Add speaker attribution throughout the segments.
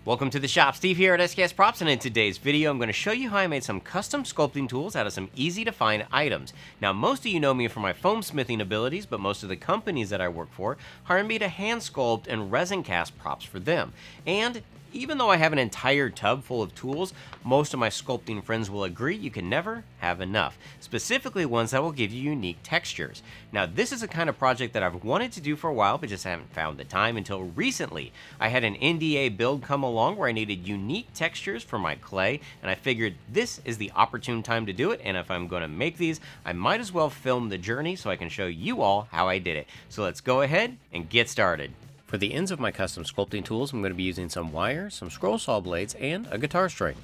Speaker 1: Welcome to the shop. Steve here at SKS Props, and in today's video I'm going to show you how I made some custom sculpting tools out of some easy to find items. Now most of you know me for my foam smithing abilities, but most of the companies that I work for hire me to hand sculpt and resin cast props for them. And even though I have an entire tub full of tools, most of my sculpting friends will agree you can never have enough, specifically ones that will give you unique textures. Now this is a kind of project that I've wanted to do for a while but just haven't found the time until recently. I had an NDA build come along where I needed unique textures for my clay, and I figured this is the opportune time to do it, and if I'm going to make these, I might as well film the journey so I can show you all how I did it. So let's go ahead and get started. For the ends of my custom sculpting tools, I'm going to be using some wire, some scroll saw blades, and a guitar string.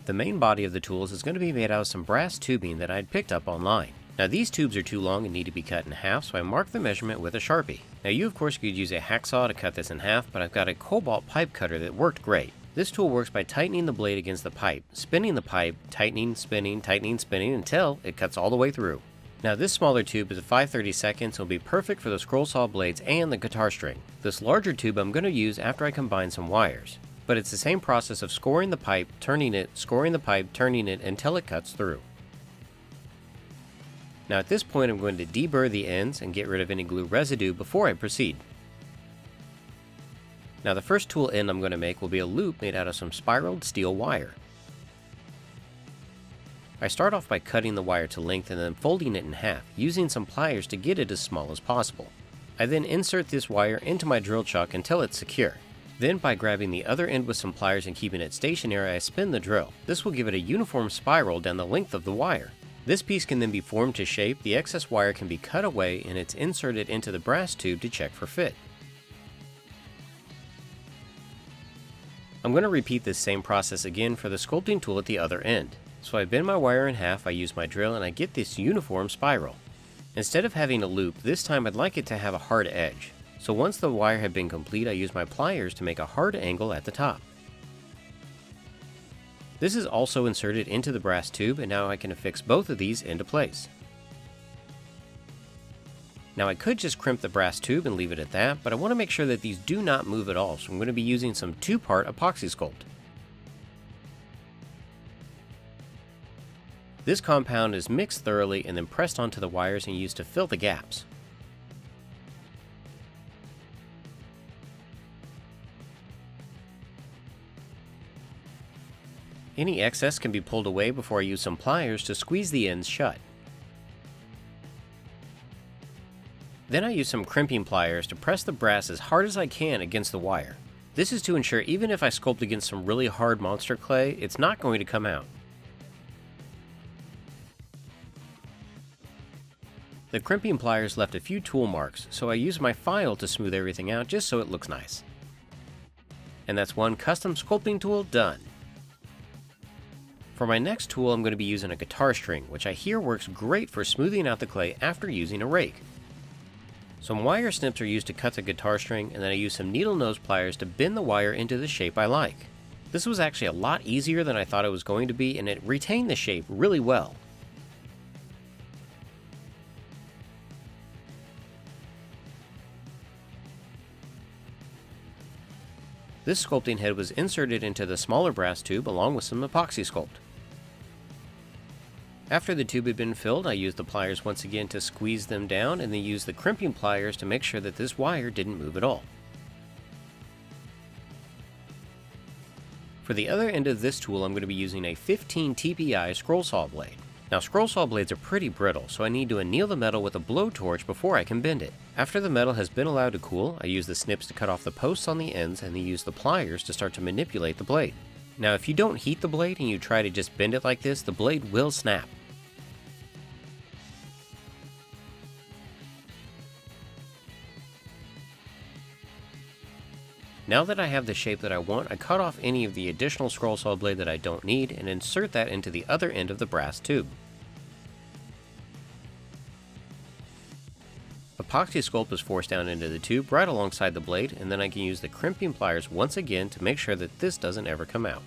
Speaker 1: The main body of the tools is going to be made out of some brass tubing that I had picked up online. Now these tubes are too long and need to be cut in half, so I marked the measurement with a Sharpie. Now you of course could use a hacksaw to cut this in half, but I've got a cobalt pipe cutter that worked great. This tool works by tightening the blade against the pipe, spinning the pipe, tightening, spinning, until it cuts all the way through. Now this smaller tube is a 5/32 and will be perfect for the scroll saw blades and the guitar string. This larger tube I'm going to use after I combine some wires. But it's the same process of scoring the pipe, turning it, scoring the pipe, turning it until it cuts through. Now at this point I'm going to deburr the ends and get rid of any glue residue before I proceed. Now the first tool end I'm going to make will be a loop made out of some spiraled steel wire. I start off by cutting the wire to length and then folding it in half, using some pliers to get it as small as possible. I then insert this wire into my drill chuck until it's secure. Then by grabbing the other end with some pliers and keeping it stationary, I spin the drill. This will give it a uniform spiral down the length of the wire. This piece can then be formed to shape, the excess wire can be cut away, and it's inserted into the brass tube to check for fit. I'm going to repeat this same process again for the sculpting tool at the other end. So I bend my wire in half, I use my drill, and I get this uniform spiral. Instead of having a loop, this time I'd like it to have a hard edge. So once the wire had been complete, I use my pliers to make a hard angle at the top. This is also inserted into the brass tube, and now I can affix both of these into place. Now I could just crimp the brass tube and leave it at that, but I want to make sure that these do not move at all, so I'm going to be using some 2-part epoxy sculpt. This compound is mixed thoroughly and then pressed onto the wires and used to fill the gaps. Any excess can be pulled away before I use some pliers to squeeze the ends shut. Then I use some crimping pliers to press the brass as hard as I can against the wire. This is to ensure even if I sculpt against some really hard monster clay, it's not going to come out. The crimping pliers left a few tool marks, so I used my file to smooth everything out just so it looks nice. And that's one custom sculpting tool done. For my next tool I'm going to be using a guitar string, which I hear works great for smoothing out the clay after using a rake. Some wire snips are used to cut the guitar string, and then I use some needle nose pliers to bend the wire into the shape I like. This was actually a lot easier than I thought it was going to be, and it retained the shape really well. This sculpting head was inserted into the smaller brass tube along with some epoxy sculpt. After the tube had been filled, I used the pliers once again to squeeze them down and then used the crimping pliers to make sure that this wire didn't move at all. For the other end of this tool, I'm going to be using a 15 TPI scroll saw blade. Now scroll saw blades are pretty brittle, so I need to anneal the metal with a blowtorch before I can bend it. After the metal has been allowed to cool, I use the snips to cut off the posts on the ends and then use the pliers to start to manipulate the blade. Now if you don't heat the blade and you try to just bend it like this, the blade will snap. Now that I have the shape that I want, I cut off any of the additional scroll saw blade that I don't need and insert that into the other end of the brass tube. Epoxy sculpt is forced down into the tube right alongside the blade, and then I can use the crimping pliers once again to make sure that this doesn't ever come out.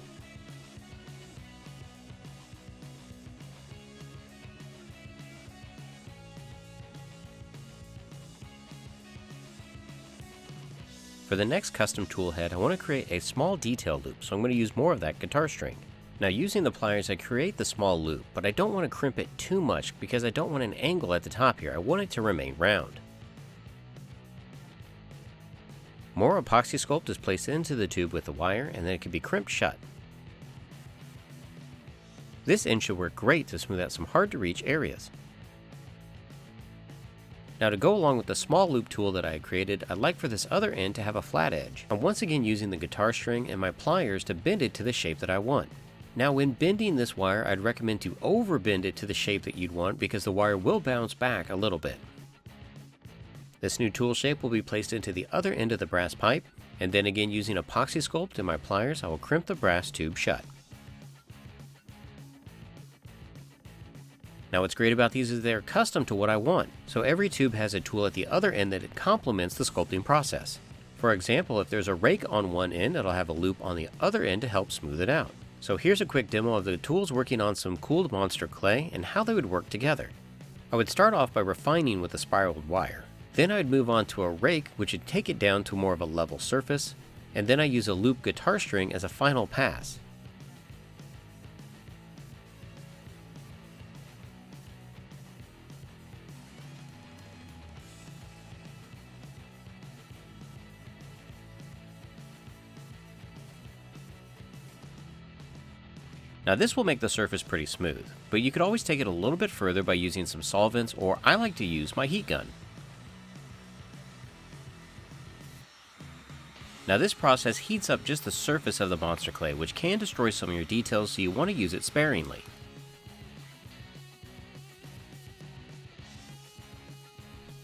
Speaker 1: For the next custom tool head, I want to create a small detail loop, so I'm going to use more of that guitar string. Now using the pliers, I create the small loop, but I don't want to crimp it too much because I don't want an angle at the top here. I want it to remain round. More epoxy sculpt is placed into the tube with the wire, and then it can be crimped shut. This end should work great to smooth out some hard to reach areas. Now to go along with the small loop tool that I had created, I'd like for this other end to have a flat edge. I'm once again using the guitar string and my pliers to bend it to the shape that I want. Now when bending this wire, I'd recommend to over bend it to the shape that you'd want because the wire will bounce back a little bit. This new tool shape will be placed into the other end of the brass pipe, and then again using epoxy sculpt and my pliers, I will crimp the brass tube shut. Now what's great about these is they're custom to what I want, so every tube has a tool at the other end that it complements the sculpting process. For example, if there's a rake on one end, it'll have a loop on the other end to help smooth it out. So here's a quick demo of the tools working on some cooled monster clay and how they would work together. I would start off by refining with a spiraled wire. Then I'd move on to a rake, which would take it down to more of a level surface, and then I use a loop guitar string as a final pass. Now this will make the surface pretty smooth, but you could always take it a little bit further by using some solvents, or I like to use my heat gun. Now this process heats up just the surface of the monster clay, which can destroy some of your details, so you want to use it sparingly.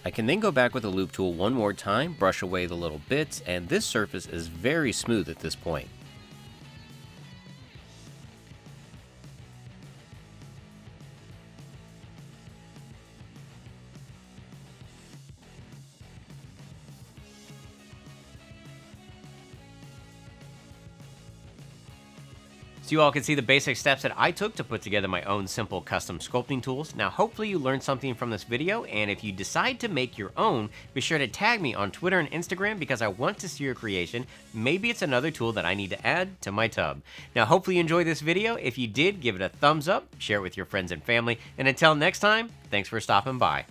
Speaker 1: I can then go back with the loop tool one more time, brush away the little bits, and this surface is very smooth at this point. So you all can see the basic steps that I took to put together my own simple custom sculpting tools. Now hopefully you learned something from this video, and if you decide to make your own, be sure to tag me on Twitter and Instagram because I want to see your creation. Maybe it's another tool that I need to add to my tub. Now hopefully you enjoyed this video. If you did, give it a thumbs up, share it with your friends and family, and until next time, thanks for stopping by.